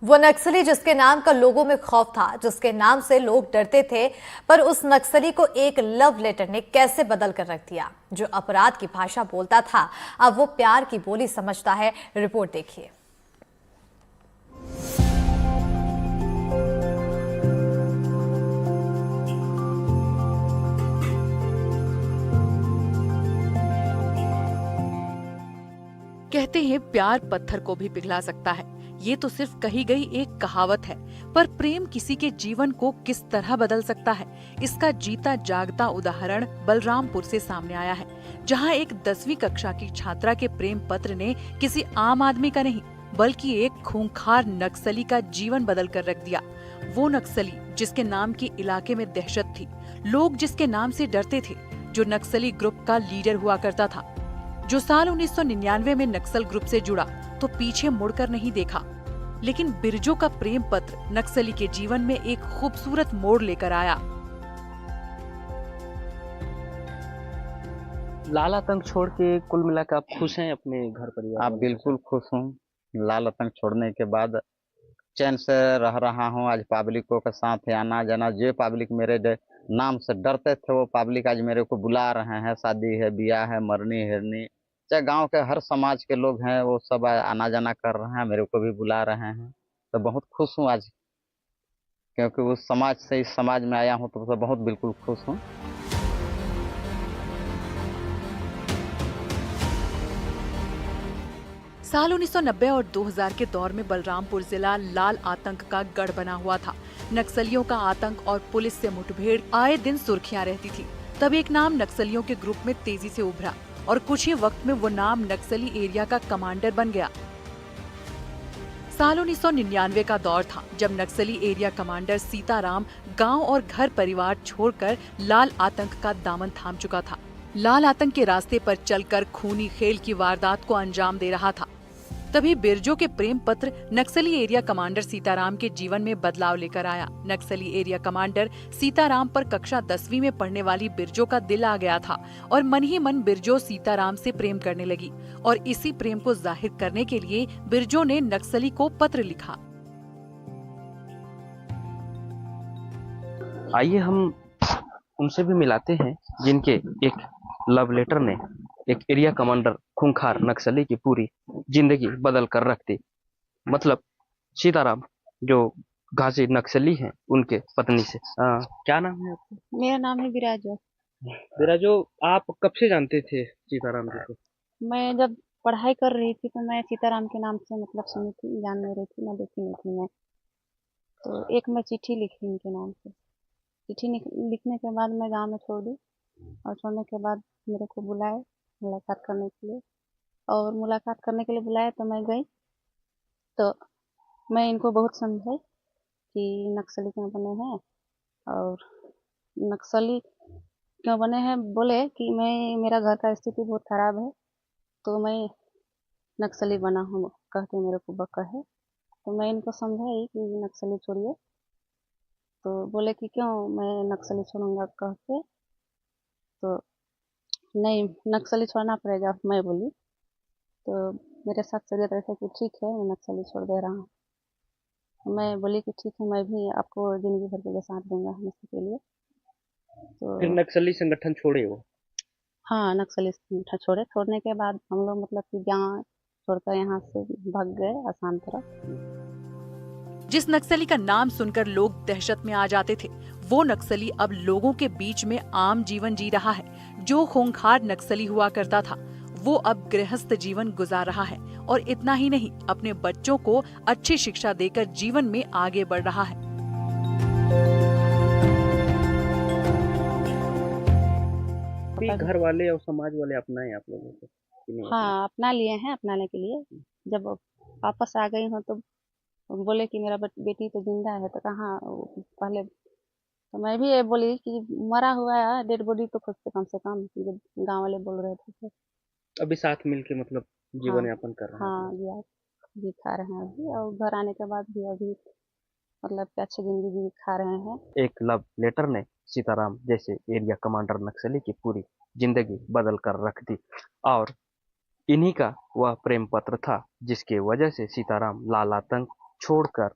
वो नक्सली जिसके नाम का लोगों में खौफ था, जिसके नाम से लोग डरते थे, पर उस नक्सली को एक लव लेटर ने कैसे बदल कर रख दिया। जो अपराध की भाषा बोलता था, अब वो प्यार की बोली समझता है। रिपोर्ट देखिए। कहते हैं प्यार पत्थर को भी पिघला सकता है। ये तो सिर्फ कही गई एक कहावत है, पर प्रेम किसी के जीवन को किस तरह बदल सकता है, इसका जीता जागता उदाहरण बलरामपुर से सामने आया है, जहां एक 10वीं कक्षा की छात्रा के प्रेम पत्र ने किसी आम आदमी का नहीं, बल्कि एक खूंखार नक्सली का जीवन बदल कर रख दिया। वो नक्सली जिसके नाम की इलाके में दहशत थी, लोग जिसके नाम से डरते थे, जो नक्सली ग्रुप का लीडर हुआ करता था, जो साल 1999 में नक्सल ग्रुप से जुड़ा तो पीछे मुड़कर नहीं देखा। लेकिन बिरजू का प्रेम पत्र नक्सली के जीवन में एक खूबसूरत मोड़ लेकर आया। लाल आतंक छोड़ के कुल मिला के आप खुश हैं अपने घर परिवार आप में? बिल्कुल खुश हूँ। लाल आतंक छोड़ने के बाद चैन से रह रहा हूँ। आज पब्लिकों के साथ है आना जाना। जो पब्लिक मेरे नाम से डरते थे वो पब्लिक आज मेरे को बुला रहे हैं। शादी है, ब्याह है, मरनी हिरनी, चाहे गांव के हर समाज के लोग हैं, वो सब आना जाना कर रहे हैं, मेरे को भी बुला रहे हैं। तो बहुत खुश हूँ आज, क्योंकि उस समाज से इस समाज में आया हूँ, तो बहुत बिल्कुल खुश हूँ। साल 1990 और 2000 के दौर में बलरामपुर जिला लाल आतंक का गढ़ बना हुआ था। नक्सलियों का आतंक और पुलिस से मुठभेड़ आए दिन सुर्खियां रहती थी। तब एक नाम नक्सलियों के ग्रुप में तेजी से उभरा और कुछ ही वक्त में वो नाम नक्सली एरिया का कमांडर बन गया। साल 1999 का दौर था जब नक्सली एरिया कमांडर सीताराम गांव और घर परिवार छोड़कर लाल आतंक का दामन थाम चुका था। लाल आतंक के रास्ते पर चलकर खूनी खेल की वारदात को अंजाम दे रहा था। तभी बिरजू के प्रेम पत्र नक्सली एरिया कमांडर सीताराम के जीवन में बदलाव लेकर आया। नक्सली एरिया कमांडर सीताराम पर कक्षा 10वीं में पढ़ने वाली बिरजू का दिल आ गया था और मन ही मन बिरजू सीताराम से प्रेम करने लगी और इसी प्रेम को जाहिर करने के लिए बिरजू ने नक्सली को पत्र लिखा। आइए हम उनसे भी मिलाते हैं जिनके एक लव लेटर ने एक एरिया कमांडर खूंखार नक्सली की पूरी जिंदगी बदल कर रख दी। मतलब सीताराम जो घासी नक्सली हैं उनके पत्नी से। क्या नाम है आपका? मेरा नाम है विराजो। मेरा जो आप कब से जानते थे सीताराम जी को? मैं जब पढ़ाई कर रही थी तो मैं सीताराम के नाम से मतलब सुनी थी, जान नहीं रही थी, ना देखी नहीं थी मैं। तो एक मैं चिट्ठी लिखी उनके नाम से। चिट्ठी लिखने के बाद मैं गांव में छोड़ दी और छोड़ने के बाद मेरे को बुलाए मुलाकात करने के लिए, और मुलाकात करने के लिए बुलाया तो मैं गई। तो मैं इनको बहुत समझाई कि नक्सली क्यों बने हैं, और नक्सली क्यों बने हैं बोले कि मेरा घर का स्थिति बहुत खराब है तो मैं नक्सली बना हूँ कह के मेरे को बका है। तो मैं इनको समझाई कि नक्सली छोड़िए, तो बोले कि क्यों मैं नक्सली छोड़ूंगा कह के। तो नहीं, नक्सली छोड़ना पड़ेगा, मैं बोली। तो मेरे साथ शरीयत रखे कि ठीक है मैं नक्सली छोड़ दे रहा हूँ। तो मैं बोली कि ठीक है, मैं भी आपको जिंदगी भर के लिए साथ दूंगा हमेशा के लिए। फिर तो नक्सली संगठन छोड़े हो? हाँ, नक्सली छोड़े। छोड़ने के बाद हम लोग मतलब कि गाँव छोड़कर यहाँ से भाग गए आसाम तरफ। जिस नक्सली का नाम सुनकर लोग दहशत में आ जाते थे, वो नक्सली अब लोगों के बीच में आम जीवन जी रहा है। जो खूंखार नक्सली हुआ करता था, वो अब गृहस्थ जीवन गुजार रहा है और इतना ही नहीं, अपने बच्चों को अच्छी शिक्षा देकर जीवन में आगे बढ़ रहा है। घर वाले और समाज वाले अपनाए आप लोगों को कि नहीं? हाँ, अपना लिए हैं। अपनाने के लिए जब वापस आ गई हूँ तो बोले कि मेरा बेटी तो जिंदा है। तो कहाँ पहले तो मैं भी ये बोली कि मरा हुआ है, डेड बॉडी तो खुद से कम गांव वाले बोल रहे थे। अभी साथ मिलके मतलब हाँ, जीवन यापन कर रहे हैं हाँ आप जी, जी खा रहे हैं अभी, और घर आने के बाद भी अभी मतलब कि अच्छी जिंदगी भी खा रहे हैं। लोग? एक लव लेटर ने सीताराम जैसे एरिया कमांडर नक्सली की पूरी जिंदगी बदल कर रख दी, और इन्हीं का वह प्रेम पत्र था जिसके वजह से सीताराम लाल आतंक छोड़कर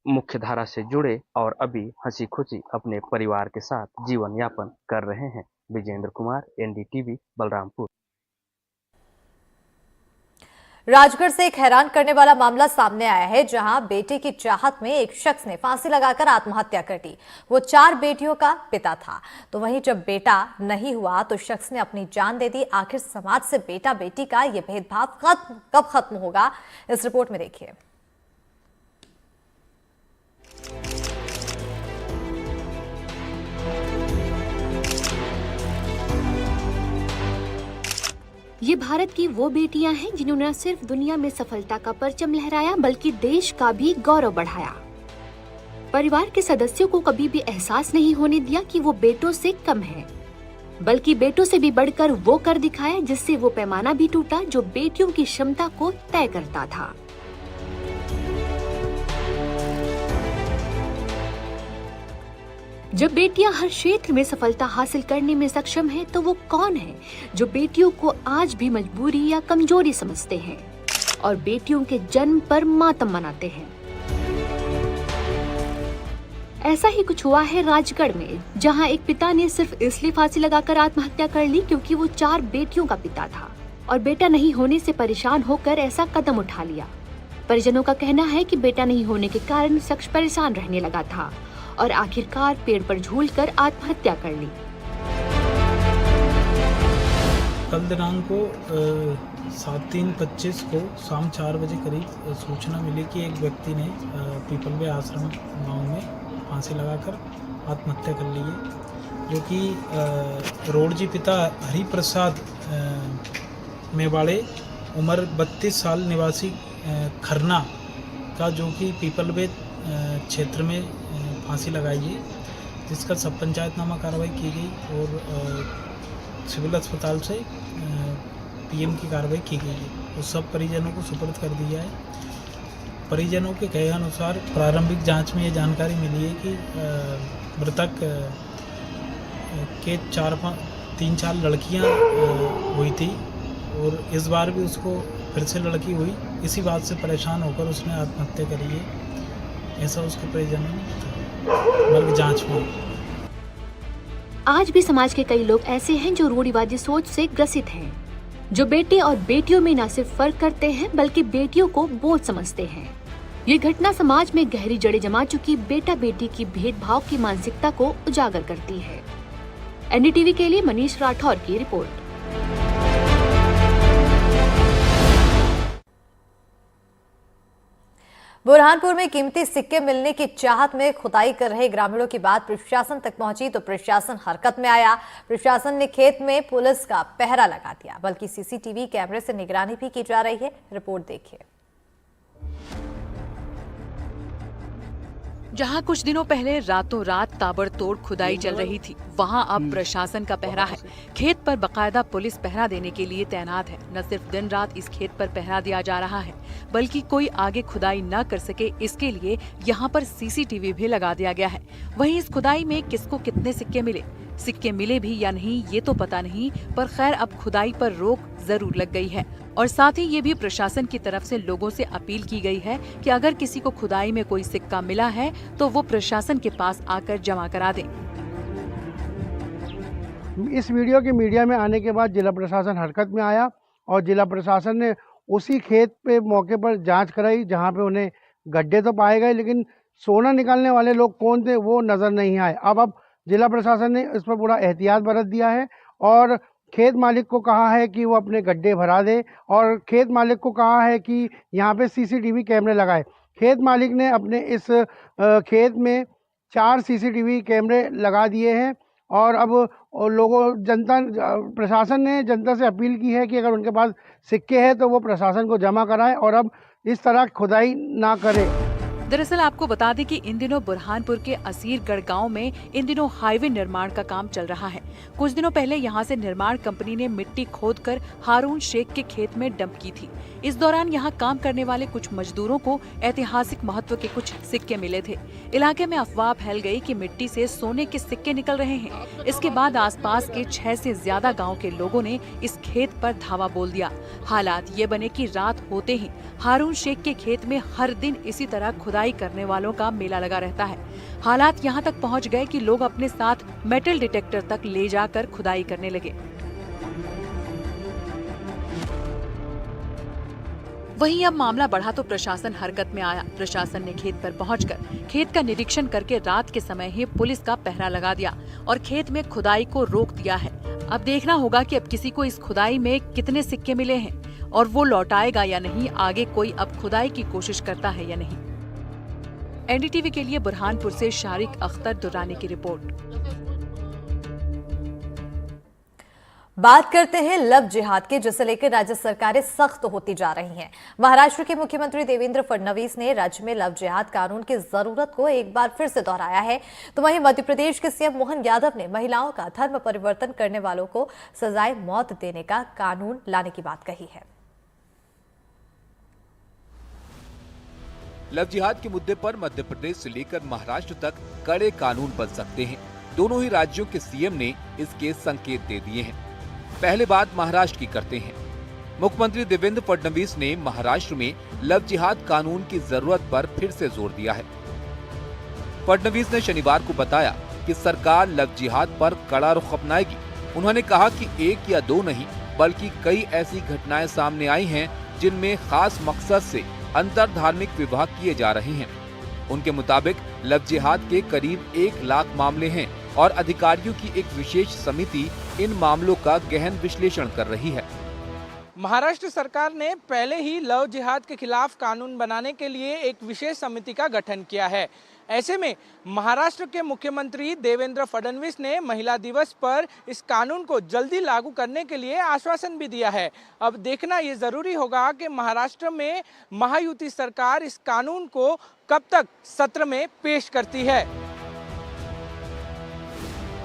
मुख्य धारा से जुड़े और अभी हंसी खुशी अपने परिवार के साथ जीवन यापन कर रहे हैं। विजेंद्र कुमार, एनडीटीवी, बलरामपुर। राजगढ़ से एक हैरान करने वाला मामला सामने आया है, जहां बेटे की चाहत में एक शख्स ने फांसी लगाकर आत्महत्या कर दी। वो 4 बेटियों का पिता था, तो वहीं जब बेटा नहीं हुआ तो शख्स ने अपनी जान दे दी। आखिर समाज से बेटा बेटी का ये भेदभाव कब खत्म होगा, इस रिपोर्ट में देखिए। ये भारत की वो बेटियां हैं जिन्होंने न सिर्फ दुनिया में सफलता का परचम लहराया बल्कि देश का भी गौरव बढ़ाया। परिवार के सदस्यों को कभी भी एहसास नहीं होने दिया कि वो बेटों से कम है, बल्कि बेटों से भी बढ़कर वो कर दिखाया जिससे वो पैमाना भी टूटा जो बेटियों की क्षमता को तय करता था। जब बेटियां हर क्षेत्र में सफलता हासिल करने में सक्षम हैं, तो वो कौन है जो बेटियों को आज भी मजबूरी या कमजोरी समझते हैं और बेटियों के जन्म पर मातम मनाते हैं। ऐसा ही कुछ हुआ है राजगढ़ में, जहां एक पिता ने सिर्फ इसलिए फांसी लगाकर आत्महत्या कर ली क्योंकि वो 4 बेटियों का पिता था और बेटा नहीं होने से परेशान होकर ऐसा कदम उठा लिया। परिजनों का कहना है कि बेटा नहीं होने के कारण शख्स परेशान रहने लगा था और आखिरकार पेड़ पर झूलकर आत्महत्या कर ली। कल दिनांक को 7/3/25 को शाम 4 बजे करीब सूचना मिली कि एक व्यक्ति ने पीपलवे आश्रम गांव में फांसी लगाकर आत्महत्या कर ली है, जो कि रोडजी पिता हरिप्रसाद मेवाड़े उम्र 32 साल निवासी खरना का, जो कि पीपलवे क्षेत्र में फांसी लगाई है, जिसका सब पंचायतनामा कार्रवाई की गई और सिविल अस्पताल से पीएम की कार्रवाई की गई है। उस सब परिजनों को सुपुर्द कर दिया है। परिजनों के कहे अनुसार प्रारंभिक जांच में ये जानकारी मिली है कि मृतक के 3-4 लड़कियां हुई थी और इस बार भी उसको फिर से लड़की हुई। इसी बात से परेशान होकर उसने आत्महत्या करी है, ऐसा उसके परिजनों ने बताया जांच में। आज भी समाज के कई लोग ऐसे हैं जो रूढ़िवादी सोच से ग्रसित हैं, जो बेटे और बेटियों में न सिर्फ फर्क करते हैं बल्कि बेटियों को बोझ समझते हैं। ये घटना समाज में गहरी जड़ें जमा चुकी बेटा बेटी की भेदभाव की मानसिकता को उजागर करती है। एनडीटीवी के लिए मनीष राठौर की रिपोर्ट। बुरहानपुर में कीमती सिक्के मिलने की चाहत में खुदाई कर रहे ग्रामीणों की बात प्रशासन तक पहुंची तो प्रशासन हरकत में आया। प्रशासन ने खेत में पुलिस का पहरा लगा दिया, बल्कि सीसीटीवी कैमरे से निगरानी भी की जा रही है। रिपोर्ट देखिए। जहां कुछ दिनों पहले रातों रात ताबड़तोड़ खुदाई चल रही थी, वहां अब प्रशासन का पहरा है। खेत पर बकायदा पुलिस पहरा देने के लिए तैनात है। न सिर्फ दिन रात इस खेत पर पहरा दिया जा रहा है, बल्कि कोई आगे खुदाई न कर सके इसके लिए यहाँ पर सीसीटीवी भी लगा दिया गया है। वहीं इस खुदाई में किसको कितने सिक्के मिले भी या नहीं ये तो पता नहीं, पर खैर अब खुदाई पर रोक जरूर लग गई है। और साथ ही ये भी प्रशासन की तरफ से लोगों से अपील की गई है कि अगर किसी को खुदाई में कोई सिक्का मिला है तो वो प्रशासन के पास आकर जमा करा दें। इस वीडियो के मीडिया में आने के बाद जिला प्रशासन हरकत में आया और जिला प्रशासन ने उसी खेत पे मौके पर जांच कराई जहां पे उन्हें गड्ढे तो पाए गए, लेकिन सोना निकालने वाले लोग कौन थे वो नजर नहीं आए। अब जिला प्रशासन ने इस पर पूरा एहतियात बरत दिया है और खेत मालिक को कहा है कि वो अपने गड्ढे भरा दे और खेत मालिक को कहा है कि यहाँ पे सीसीटीवी कैमरे लगाए। खेत मालिक ने अपने इस खेत में 4 सीसीटीवी कैमरे लगा दिए हैं और अब प्रशासन ने जनता से अपील की है कि अगर उनके पास सिक्के हैं तो वो प्रशासन को जमा कराएं और अब इस तरह खुदाई ना करें। दरअसल आपको बता दें कि इन दिनों बुरहानपुर के असीरगढ़ गांव में इन दिनों हाईवे निर्माण का काम चल रहा है। कुछ दिनों पहले यहां से निर्माण कंपनी ने मिट्टी खोदकर हारून शेख के खेत में डंप की थी। इस दौरान यहां काम करने वाले कुछ मजदूरों को ऐतिहासिक महत्व के कुछ सिक्के मिले थे। इलाके में अफवाह फैल गई कि मिट्टी से सोने के सिक्के निकल रहे हैं। इसके बाद आसपास के 6 से ज्यादा गाँव के लोगों ने इस खेत पर धावा बोल दिया। हालात ये बने कि रात होते ही हारून शेख के खेत में हर दिन इसी तरह खुदाई करने वालों का मेला लगा रहता है। हालात यहाँ तक पहुँच गए कि लोग अपने साथ मेटल डिटेक्टर तक ले जाकर खुदाई करने लगे। वहीं अब मामला बढ़ा तो प्रशासन हरकत में आया। प्रशासन ने खेत पर पहुंचकर खेत का निरीक्षण करके रात के समय ही पुलिस का पहरा लगा दिया और खेत में खुदाई को रोक दिया है। अब देखना होगा कि अब किसी को इस खुदाई में कितने सिक्के मिले हैं और वो लौटाएगा या नहीं, आगे कोई अब खुदाई की कोशिश करता है या नहीं। एनडीटीवी के लिए बुरहानपुर से शारिक अख्तर दुरानी की रिपोर्ट। बात करते हैं लव जिहाद की, जिसे लेकर राज्य सरकारें सख्त होती जा रही हैं। महाराष्ट्र के मुख्यमंत्री देवेंद्र फडणवीस ने राज्य में लव जिहाद कानून की जरूरत को एक बार फिर से दोहराया है, तो वहीं मध्य प्रदेश के सीएम मोहन यादव ने महिलाओं का धर्म परिवर्तन करने वालों को सजाए मौत देने का कानून लाने की बात कही है। लव जिहाद के मुद्दे पर मध्य प्रदेश से लेकर महाराष्ट्र तक कड़े कानून बन सकते हैं। दोनों ही राज्यों के सीएम ने इसके संकेत दे दिए हैं। पहले बात महाराष्ट्र की करते हैं। मुख्यमंत्री देवेंद्र फडणवीस ने महाराष्ट्र में लव जिहाद कानून की जरूरत पर फिर से जोर दिया है। फडणवीस ने शनिवार को बताया कि सरकार लव जिहाद पर कड़ा रुख अपनाएगी। उन्होंने कहा कि एक या दो नहीं बल्कि कई ऐसी घटनाएं सामने आई हैं जिनमें खास मकसद से अंतर धार्मिक विवाह किए जा रहे हैं। उनके मुताबिक लव जिहाद के करीब 1 लाख मामले हैं और अधिकारियों की एक विशेष समिति इन मामलों का गहन विश्लेषण कर रही है। महाराष्ट्र सरकार ने पहले ही लव जिहाद के खिलाफ कानून बनाने के लिए एक विशेष समिति का गठन किया है। ऐसे में महाराष्ट्र के मुख्यमंत्री देवेंद्र फडणवीस ने महिला दिवस पर इस कानून को जल्दी लागू करने के लिए आश्वासन भी दिया है। अब देखना ये जरूरी होगा कि महाराष्ट्र में महायुति सरकार इस कानून को कब तक सत्र में पेश करती है।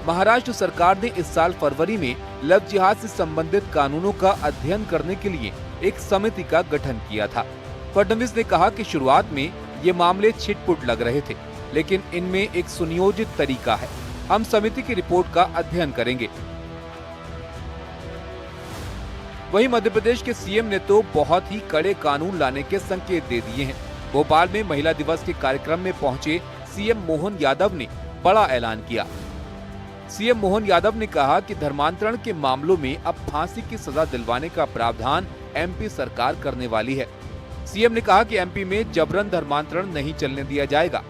महाराष्ट्र सरकार ने इस साल फरवरी में लव जिहाद से संबंधित कानूनों का अध्ययन करने के लिए एक समिति का गठन किया था। फडणवीस ने कहा कि शुरुआत में ये मामले छिटपुट लग रहे थे, लेकिन इनमें एक सुनियोजित तरीका है। हम समिति की रिपोर्ट का अध्ययन करेंगे। वहीं मध्य प्रदेश के सीएम ने तो बहुत ही कड़े कानून लाने के संकेत दे दिए हैं। भोपाल में महिला दिवस के कार्यक्रम में पहुंचे सीएम मोहन यादव ने बड़ा ऐलान किया। सीएम मोहन यादव ने कहा कि धर्मांतरण के मामलों में अब फांसी की सजा दिलवाने का प्रावधान एमपी सरकार करने वाली है। सीएम ने कहा कि एमपी में जबरन धर्मांतरण नहीं चलने दिया जाएगा।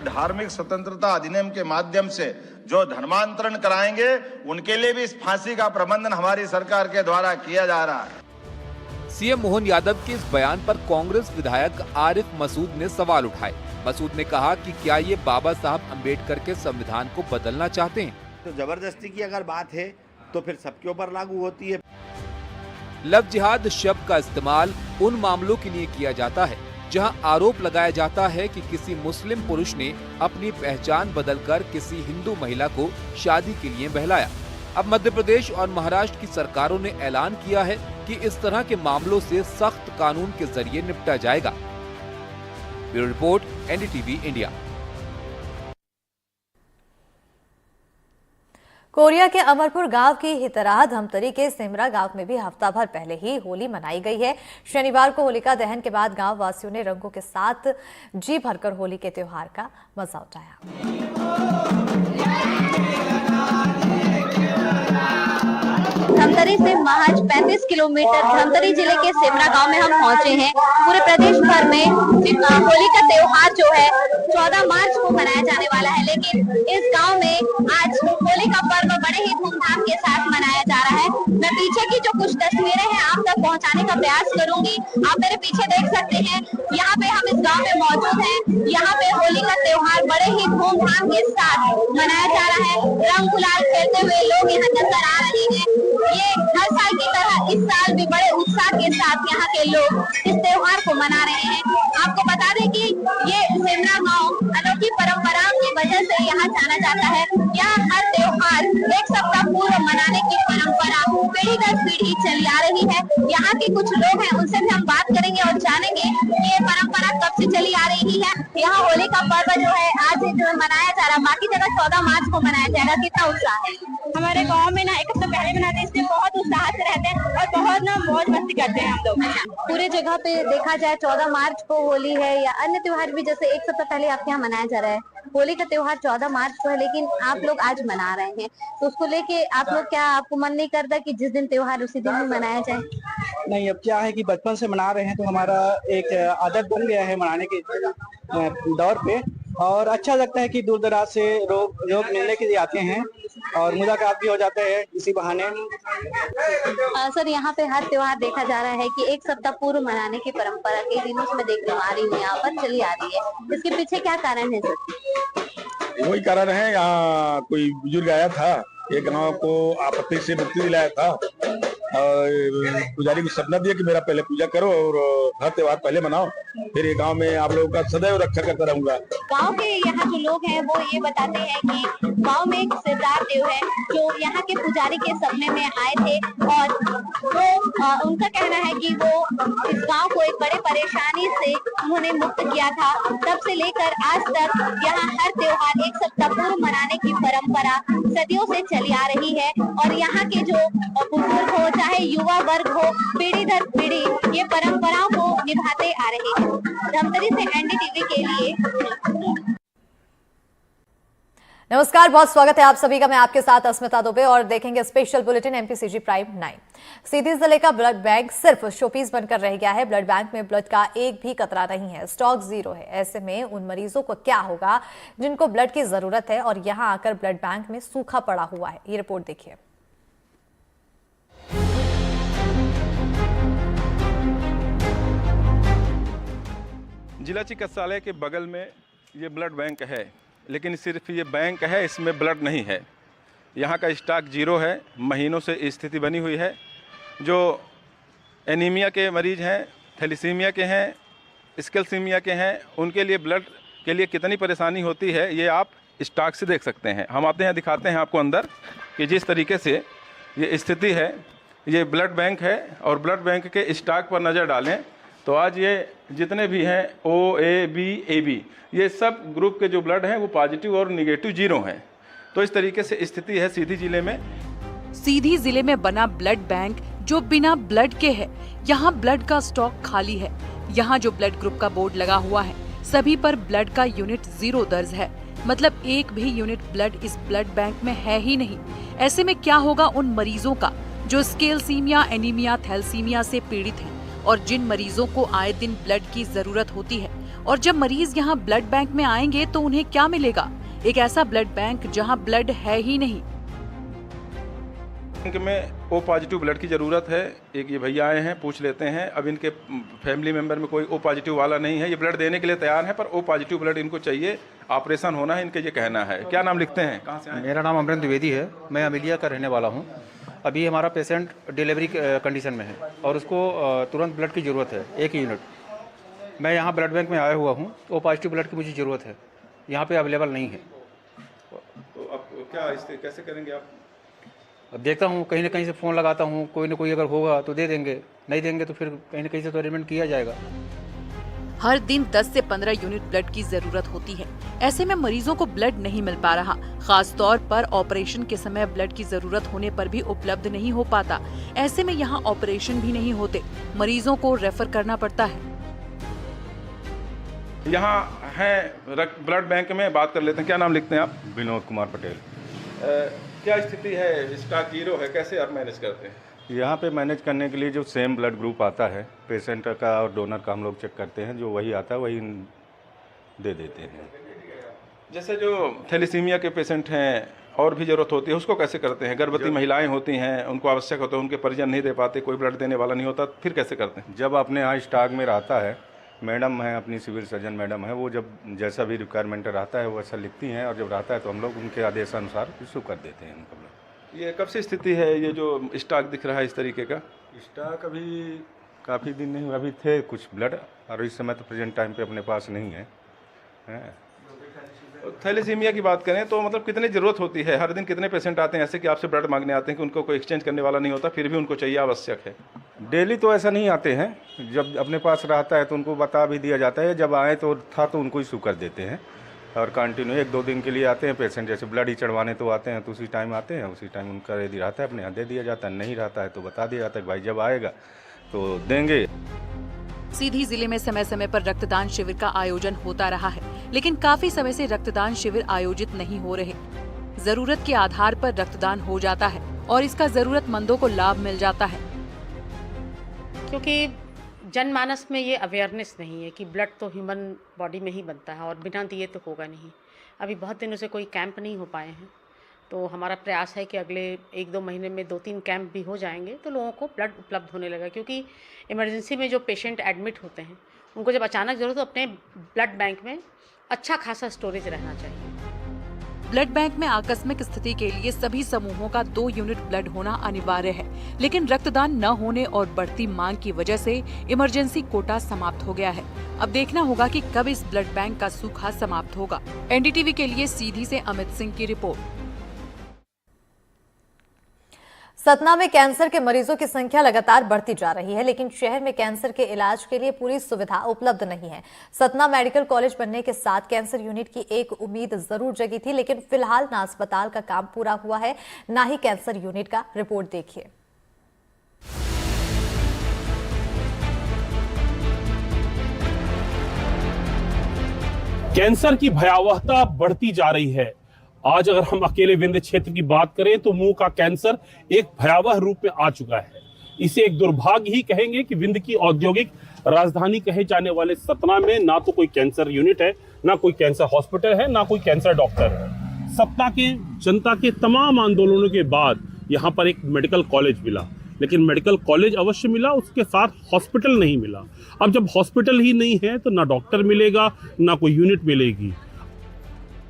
धार्मिक स्वतंत्रता अधिनियम के माध्यम से जो धर्मांतरण कराएंगे उनके लिए भी इस फांसी का प्रबंधन हमारी सरकार के द्वारा किया जा रहा है। सीएम मोहन यादव के इस बयान पर कांग्रेस विधायक आरिफ मसूद ने सवाल उठाए। मसूद ने कहा कि क्या ये बाबा साहब अम्बेडकर के संविधान को बदलना चाहते हैं? तो जबरदस्ती की अगर बात है तो फिर सबके ऊपर लागू होती है। लव जिहाद शब्द का इस्तेमाल उन मामलों के लिए किया जाता है जहां आरोप लगाया जाता है कि किसी मुस्लिम पुरुष ने अपनी पहचान बदलकर किसी हिंदू महिला को शादी के लिए बहलाया। अब मध्य प्रदेश और महाराष्ट्र की सरकारों ने ऐलान किया है कि इस तरह के मामलों से सख्त कानून के जरिए निपटा जाएगा। Bureau report, NDTV India. Korea के अमरपुर गांव की ही तरह धमतरी के सिमरा गांव में भी हफ्ता भर पहले ही होली मनाई गई है। शनिवार को होलिका दहन के बाद गांव वासियों ने रंगों के साथ जी भरकर होली के त्योहार का मजा उठाया। धमतरी से महज 35 किलोमीटर धमतरी जिले के सिमरा गांव में हम पहुंचे हैं। पूरे प्रदेश भर में होली का त्योहार जो है 14 मार्च को मनाया जाने वाला है, लेकिन इस गांव में आज होली का पर्व बड़े ही धूमधाम के साथ मनाया जा रहा है। मैं पीछे की जो कुछ तस्वीरें हैं आप तक पहुंचाने का प्रयास करूंगी। आप मेरे पीछे देख सकते हैं, यहाँ पे हम इस गाँव में मौजूद हैं। यहाँ पे होली का त्योहार बड़े ही धूमधाम के साथ मनाया जा रहा है। रंग गुलाल खेलते हुए लोग यहाँ नजर आ रहे हैं। ये हर साल की तरह इस साल भी बड़े उत्साह के साथ यहाँ के लोग इस त्योहार को मना रहे हैं। आपको बता दें कि ये से यहाँ जाना जाता है। यहाँ हर त्योहार एक सप्ताह पूर्व मनाने की परंपरा पीढ़ी दर पीढ़ी चली आ रही है। यहाँ के कुछ लोग हैं, उनसे भी हम बात करेंगे और जानेंगे कि ये परंपरा कब से चली आ रही है। यहाँ होली का पर्व जो है आज जो मनाया जा रहा है, बाकी जगह 14 मार्च को मनाया जाएगा, कितना उत्साह है? हमारे गांव में ना एक हफ्ता पहले मनाते हैं, इसलिए बहुत उत्साह से रहते हैं और बहुत ना मौज मस्ती करते हैं हम लोग। पूरे जगह पे देखा जाए 14 मार्च को होली है या अन्य त्योहार भी जैसे एक सप्ताह पहले आपके यहाँ मनाया जा रहा है। होली का त्योहार 14 मार्च को है, लेकिन आप लोग आज मना रहे हैं, तो उसको लेके आप लोग क्या आपको मन नहीं करता कि जिस दिन त्योहार उसी दिन ही मनाया जाए? नहीं, अब क्या है कि बचपन से मना रहे हैं तो हमारा एक आदत बन गया है मनाने के दौर पे, और अच्छा लगता है कि दूर दराज से लोग मिलने के लिए आते हैं और मुलाकात भी हो जाते हैं इसी बहाने। सर, यहाँ पे हर त्योहार देखा जा रहा है कि एक सप्ताह पूर्व मनाने की परंपरा कई दिनों से मैं देख रही हूँ यहाँ पर चली आ रही है, इसके पीछे क्या कारण है सर? वही कारण है, यहाँ कोई बुजुर्ग आया था, एक गांव को आपत्ति से मुक्ति दिलाया था और पुजारी को सपना दिया कि मेरा पहले पूजा करो और हर त्योहार पहले मनाओ, फिर ये गांव में आप लोगों का सदैव रक्षा करता रहूंगा। गांव के यहाँ जो लोग हैं वो ये बताते हैं कि गांव में एक सिरदार देव है जो यहाँ के पुजारी के सपने में आए थे और वो उनका कहना है कि वो इस गांव को एक बड़े परेशानी से उन्होंने मुक्त किया था। तब से लेकर आज तक यहाँ हर त्योहार एक सप्ताह पूर्व मनाने की परंपरा सदियों से चली आ रही है और यहाँ के जो बुजुर्ग हो चाहे युवा वर्ग हो, पीढ़ी दर पीढ़ी ये परंपराओं को निभाते आ रहे हैं। धमतरी से एनडीटीवी के लिए। नमस्कार, बहुत स्वागत है आप सभी का। मैं आपके साथ अस्मिता दुबे और देखेंगे स्पेशल बुलेटिन एमपीसीजी प्राइम 9। सीधी जिले का ब्लड बैंक सिर्फ शोपीस बनकर रह गया है। ब्लड बैंक में ब्लड का एक भी कतरा नहीं है, स्टॉक जीरो है। ऐसे में उन मरीजों को क्या होगा जिनको ब्लड की जरूरत है और यहां आकर ब्लड बैंक में सूखा पड़ा हुआ है। ये रिपोर्ट देखिए। जिला चिकित्सालय के बगल में ये ब्लड बैंक है, लेकिन सिर्फ ये बैंक है, इसमें ब्लड नहीं है। यहाँ का स्टॉक जीरो है। महीनों से स्थिति बनी हुई है। जो एनीमिया के मरीज हैं, थैलीसीमिया के हैं, स्केलसीमिया के हैं, उनके लिए ब्लड के लिए कितनी परेशानी होती है ये आप स्टॉक से देख सकते हैं। हम आते हैं, दिखाते हैं आपको अंदर कि जिस तरीके से ये स्थिति है। ये ब्लड बैंक है और ब्लड बैंक के स्टॉक पर नज़र डालें तो आज ये जितने भी हैं ओ, ए, बी, ए बी, ये सब ग्रुप के जो ब्लड हैं वो पॉजिटिव और निगेटिव जीरो हैं। तो इस तरीके से स्थिति है सीधी जिले में। सीधी जिले में बना ब्लड बैंक जो बिना ब्लड के है। यहाँ ब्लड का स्टॉक खाली है। यहाँ जो ब्लड ग्रुप का बोर्ड लगा हुआ है सभी पर ब्लड का यूनिट जीरो दर्ज है, मतलब एक भी यूनिट ब्लड इस ब्लड बैंक में है ही नहीं। ऐसे में क्या होगा उन मरीजों का जो स्केलसीमिया, एनीमिया, थैलेसीमिया से पीड़ित हैं और जिन मरीजों को आए दिन ब्लड की जरूरत होती है। और जब मरीज यहाँ ब्लड बैंक में आएंगे तो उन्हें क्या मिलेगा? एक ऐसा ब्लड बैंक जहाँ ब्लड है ही नहीं। बैंक में ओ पॉजिटिव ब्लड की ज़रूरत है। एक ये भैया आए हैं, पूछ लेते हैं। अब इनके फैमिली मेंबर में कोई ओ पॉजिटिव वाला नहीं है। ये ब्लड देने के लिए तैयार है पर ओ पॉजिटिव ब्लड इनको चाहिए, ऑपरेशन होना है, इनके ये कहना है। क्या नाम लिखते हैं, कहाँ से आए? मेरा नाम अमरेंद्र द्विवेदी है, मैं अमेलिया का रहने वाला हूँ। अभी हमारा पेशेंट डिलीवरी कंडीशन में है और उसको तुरंत ब्लड की ज़रूरत है, 1 यूनिट। मैं यहाँ ब्लड बैंक में आया हुआ हूँ, ओ पॉजिटिव ब्लड की मुझे ज़रूरत है, यहाँ पे अवेलेबल नहीं है। तो अब क्या इससे कैसे करेंगे आप? अब देखता हूँ, कहीं ना कहीं से फ़ोन लगाता हूँ, कोई ना कोई अगर होगा तो दे देंगे, नहीं देंगे तो फिर कहीं ना कहीं से तो अरेंजमेंट किया जाएगा। हर दिन 10 से 15 यूनिट ब्लड की जरूरत होती है। ऐसे में मरीजों को ब्लड नहीं मिल पा रहा। खास तौर पर ऑपरेशन के समय ब्लड की जरूरत होने पर भी उपलब्ध नहीं हो पाता। ऐसे में यहाँ ऑपरेशन भी नहीं होते, मरीजों को रेफर करना पड़ता है। यहाँ है ब्लड बैंक में, बात कर लेते हैं। क्या नाम लिखते हैं आप? विनोद कुमार पटेल। क्या स्थिति है? स्टॉक जीरो है, कैसे आप मैनेज करते हैं? यहाँ पे मैनेज करने के लिए जो सेम ब्लड ग्रुप आता है पेशेंट का और डोनर का, हम लोग चेक करते हैं, जो वही आता है वही दे देते हैं। जैसे जो थैलेसीमिया के पेशेंट हैं और भी ज़रूरत होती है, उसको कैसे करते हैं? गर्भवती महिलाएं होती हैं, उनको आवश्यक होता है, उनके परिजन नहीं दे पाते, कोई ब्लड देने वाला नहीं होता, फिर कैसे करते हैं? जब अपने यहाँ स्टॉक में रहता है, मैडम है अपनी सिविल सर्जन मैडम है, वो जब जैसा भी रिक्वायरमेंट रहता है वैसा लिखती हैं और जब रहता है तो हम लोग उनके आदेशानुसार इशू कर देते हैं उनका ब्लड। ये कब से स्थिति है, ये जो स्टॉक दिख रहा है इस तरीके का? स्टॉक अभी काफ़ी दिन नहीं हुआ, अभी थे कुछ ब्लड और इस समय तो प्रेजेंट टाइम पे अपने पास नहीं है। थैलेसीमिया की बात करें तो मतलब कितनी ज़रूरत होती है, हर दिन कितने पेशेंट आते हैं ऐसे कि आपसे ब्लड मांगने आते हैं कि उनको कोई एक्सचेंज करने वाला नहीं होता, फिर भी उनको चाहिए, आवश्यक है। डेली तो ऐसा नहीं आते हैं, जब अपने पास रहता है तो उनको बता भी दिया जाता है, जब आए तो था तो उनको इशू कर देते हैं। और कंटिन्यू 1-2 दिन के लिए आते हैं पेशेंट, जैसे ब्लड ही चढ़वाने तो आते हैं तो उसी टाइम आते हैं, उसी टाइम उनका यदि रहता है अपने यहाँ दे दिया जाता है, नहीं रहता है तो बता दिया जाता है कि भाई जब आएगा तो देंगे। सीधी जिले में समय समय पर रक्तदान शिविर का आयोजन होता रहा है, लेकिन काफी समय से रक्तदान शिविर आयोजित नहीं हो रहे। जरूरत के आधार पर रक्तदान हो जाता है और इसका जरूरतमंदों को लाभ मिल जाता है, क्योंकि जनमानस में ये अवेयरनेस नहीं है कि ब्लड तो ह्यूमन बॉडी में ही बनता है और बिना दिए तो होगा नहीं। अभी बहुत दिनों से कोई कैंप नहीं हो पाए हैं, तो हमारा प्रयास है कि अगले 1-2 महीने में 2-3 कैंप भी हो जाएंगे तो लोगों को ब्लड उपलब्ध होने लगा, क्योंकि इमरजेंसी में जो पेशेंट एडमिट होते हैं उनको जब अचानक जरूरत हो तो अपने ब्लड बैंक में अच्छा खासा स्टोरेज रहना चाहिए। ब्लड बैंक में आकस्मिक स्थिति के लिए सभी समूहों का 2 यूनिट ब्लड होना अनिवार्य है, लेकिन रक्तदान न होने और बढ़ती मांग की वजह से इमरजेंसी कोटा समाप्त हो गया है। अब देखना होगा कि कब इस ब्लड बैंक का सूखा समाप्त होगा। एनडीटीवी के लिए सीधी से अमित सिंह की रिपोर्ट। सतना में कैंसर के मरीजों की संख्या लगातार बढ़ती जा रही है, लेकिन शहर में कैंसर के इलाज के लिए पूरी सुविधा उपलब्ध नहीं है। सतना मेडिकल कॉलेज बनने के साथ कैंसर यूनिट की एक उम्मीद जरूर जगी थी, लेकिन फिलहाल ना अस्पताल का काम पूरा हुआ है, ना ही कैंसर यूनिट का। रिपोर्ट देखिए। कैंसर की भयावहता बढ़ती जा रही है। आज अगर हम अकेले विंध्य क्षेत्र की बात करें तो मुंह का कैंसर एक भयावह रूप में आ चुका है। इसे एक दुर्भाग्य ही कहेंगे कि विंध्य की औद्योगिक राजधानी कहे जाने वाले सतना में ना तो कोई कैंसर यूनिट है, ना कोई कैंसर हॉस्पिटल है, ना कोई कैंसर डॉक्टर है। सतना के जनता के तमाम आंदोलनों के बाद यहाँ पर एक मेडिकल कॉलेज मिला, लेकिन मेडिकल कॉलेज अवश्य मिला, उसके साथ हॉस्पिटल नहीं मिला। अब जब हॉस्पिटल ही नहीं है तो ना डॉक्टर मिलेगा, ना कोई यूनिट मिलेगी।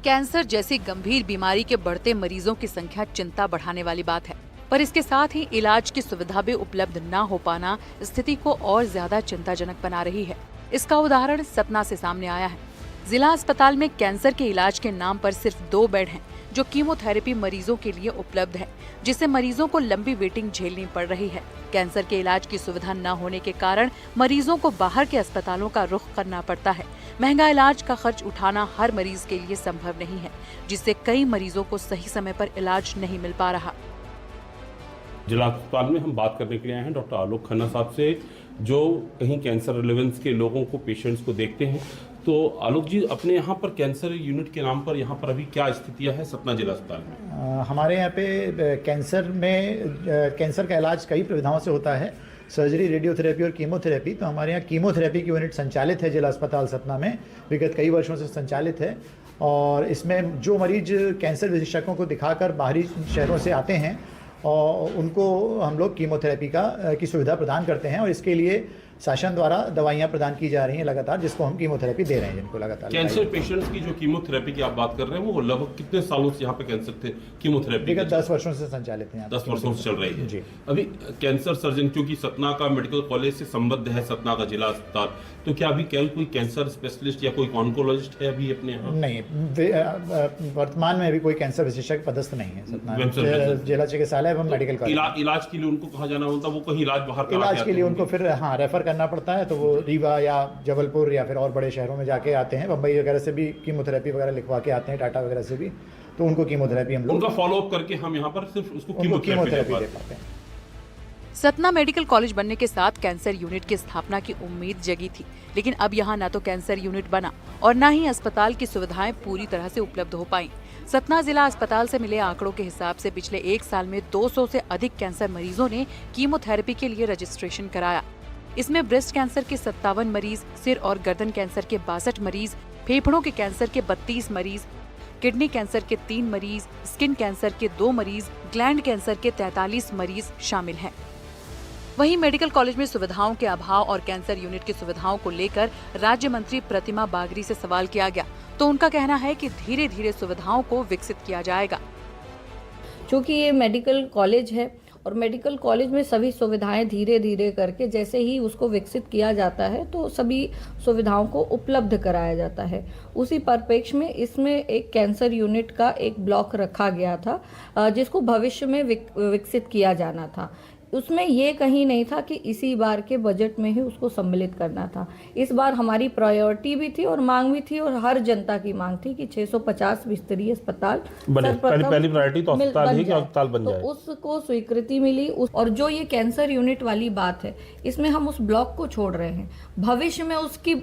कैंसर जैसी गंभीर बीमारी के बढ़ते मरीजों की संख्या चिंता बढ़ाने वाली बात है, पर इसके साथ ही इलाज की सुविधा भी उपलब्ध न हो पाना स्थिति को और ज्यादा चिंताजनक बना रही है। इसका उदाहरण सतना से सामने आया है। जिला अस्पताल में कैंसर के इलाज के नाम पर सिर्फ 2 बेड हैं, जो कीमोथेरेपी मरीजों के लिए उपलब्ध है, जिससे मरीजों को लंबी वेटिंग झेलनी पड़ रही है। कैंसर के इलाज की सुविधा न होने के कारण मरीजों को बाहर के अस्पतालों का रुख करना पड़ता है। महंगा इलाज का खर्च उठाना हर मरीज के लिए संभव नहीं है, जिससे कई मरीजों को सही समय पर इलाज नहीं मिल पा रहा। जिला अस्पताल में हम बात करने के लिए आए हैं डॉक्टर आलोक खन्ना साहब से, जो कहीं कैंसर रिलेवेंस के लोगों को, पेशेंट्स को देखते हैं। तो आलोक जी, अपने यहाँ पर कैंसर यूनिट के नाम पर यहाँ पर अभी क्या स्थितियाँ हैं सतना जिला अस्पताल में? हमारे यहाँ पे कैंसर का इलाज कई प्रविधाओं से होता है, सर्जरी, रेडियोथेरेपी और कीमोथेरेपी। तो हमारे यहाँ कीमोथेरेपी की यूनिट संचालित है जिला अस्पताल सतना में, विगत कई वर्षों से संचालित है। और इसमें जो मरीज कैंसर विशेषज्ञों को दिखाकर बाहरी शहरों से आते हैं और उनको हम लोग कीमोथेरेपी की सुविधा प्रदान करते हैं, और इसके लिए शासन द्वारा दवाइयाँ प्रदान की जा रही हैं लगातार, जिसको हम कीमोथेरेपी दे रहे हैं जिनको लगातार। कैंसर पेशेंट्स की जो कीमोथेरेपी की आप बात कर रहे हैं, वो लगभग कितने सालों से यहाँ पे कैंसर थे कीमोथेरेपी? विगत 10 वर्षों से संचालित है। 10 वर्षों से चल रही है जी। अभी कैंसर सर्जन, क्योंकि सतना का मेडिकल कॉलेज से संबद्ध है सतना का जिला अस्पताल, तो क्या अभी कोई कैंसर स्पेशलिस्ट या कोई ऑन्कोलॉजिस्ट है अभी अपने यहाँ? नहीं, वर्तमान में अभी कोई कैंसर विशेषज्ञ पदस्थ नहीं है सतना जिला चिकित्सालय एवं मेडिकल कॉलेज। इलाज के लिए उनको कहाँ जाना होता है? वो कहीं इलाज बाहर इलाज के लिए उनको फिर रेफर करना पड़ता है, तो वो रीवा या जबलपुर या फिर और बड़े शहरों में जाके आते हैं। बम्बई वगैरह से भी कीमोथेरेपी वगैरह लिखवा के आते हैं, टाटा वगैरह से भी, तो उनको कीमोथेरेपी हम लोग उनका फॉलो अप करके हम यहाँ पर सिर्फ उसको कीमोथेरेपी दे पाते हैं। सतना मेडिकल कॉलेज बनने के साथ कैंसर यूनिट की स्थापना की उम्मीद जगी थी, लेकिन अब यहाँ न तो कैंसर यूनिट बना और न ही अस्पताल की सुविधाएं पूरी तरह से उपलब्ध हो पाई। सतना जिला अस्पताल से मिले आंकड़ों के हिसाब से पिछले 1 साल में 200 से अधिक कैंसर मरीजों ने कीमोथेरेपी के लिए रजिस्ट्रेशन कराया। इसमें ब्रेस्ट कैंसर के 57 मरीज, सिर और गर्दन कैंसर के 62 मरीज, फेफड़ों के कैंसर के 32 मरीज, किडनी कैंसर के 3 मरीज, स्किन कैंसर के 2 मरीज, ग्लैंड कैंसर के 43 मरीज शामिल हैं। वहीं मेडिकल कॉलेज में सुविधाओं के अभाव और कैंसर यूनिट की सुविधाओं को लेकर राज्य मंत्री प्रतिमा बागरी से सवाल किया गया, तो उनका कहना है कि धीरे धीरे सुविधाओं को विकसित किया जाएगा। चूँकि ये मेडिकल कॉलेज है और मेडिकल कॉलेज में सभी सुविधाएं धीरे धीरे करके जैसे ही उसको विकसित किया जाता है तो सभी सुविधाओं को उपलब्ध कराया जाता है। उसी परिप्रेक्ष्य में इसमें एक कैंसर यूनिट का एक ब्लॉक रखा गया था जिसको भविष्य में विकसित किया जाना था। उसमें ये कहीं नहीं था कि इसी बार के बजट में ही उसको सम्मिलित करना था। इस बार हमारी प्रायोरिटी भी थी और मांग भी थी और हर जनता की मांग थी कि 650 बिस्तरी अस्पताल पहली प्रायोरिटी तो अस्पताल ही कि अस्पताल बन जाए। तो उसको स्वीकृति मिली और जो ये कैंसर यूनिट वाली बात है इसमें हम उस ब्लॉक को छोड़ रहे हैं। भविष्य में उसकी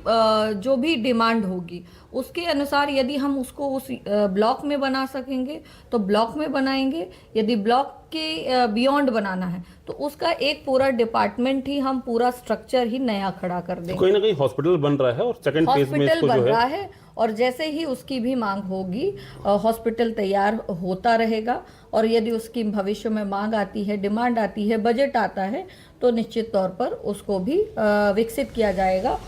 जो भी डिमांड होगी उसके अनुसार यदि हम उसको उस ब्लॉक में बना सकेंगे तो ब्लॉक में बनाएंगे, यदि ब्लॉक के बियॉन्ड बनाना है तो उसका एक पूरा डिपार्टमेंट ही हम पूरा स्ट्रक्चर ही नया खड़ा कर देंगे। कोई ना कोई हॉस्पिटल बन रहा है और सेकंड फेज में इसको बन जो रहा है और जैसे ही उसकी भी मांग होगी हॉस्पिटल तैयार होता रहेगा और यदि उसकी भविष्य में मांग आती है, डिमांड आती है, बजट आता है तो निश्चित तौर पर उसको भी विकसित किया जाएगा।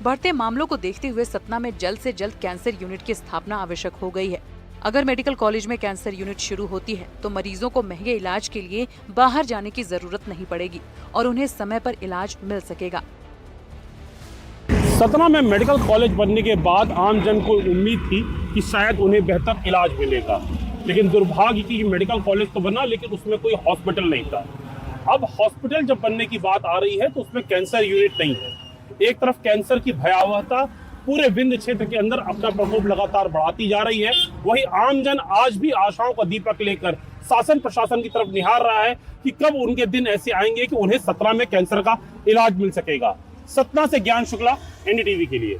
बढ़ते मामलों को देखते हुए सतना में जल्द से जल्द कैंसर यूनिट की स्थापना आवश्यक हो गई है। अगर मेडिकल कॉलेज में कैंसर यूनिट शुरू होती है तो मरीजों को महंगे इलाज के लिए बाहर जाने की जरूरत नहीं पड़ेगी और उन्हें समय पर इलाज मिल सकेगा। सतना में मेडिकल कॉलेज बनने के बाद आम जन को उम्मीद थी कि शायद उन्हें बेहतर इलाज मिलेगा, लेकिन दुर्भाग्य की मेडिकल कॉलेज तो बना लेकिन उसमें कोई हॉस्पिटल नहीं था। अब हॉस्पिटल जब बनने की बात आ रही है तो उसमें कैंसर यूनिट नहीं है। एक तरफ कैंसर की भयावहता पूरे विंध्य क्षेत्र के अंदर अपना प्रकोप लगातार बढ़ाती जा रही है, वहीं आमजन आज भी आशाओं का दीपक लेकर शासन प्रशासन की तरफ निहार रहा है कि कब उनके दिन ऐसे आएंगे कि उन्हें सतना में कैंसर का इलाज मिल सकेगा। सतना से ज्ञान शुक्ला, एनडीटीवी के लिए।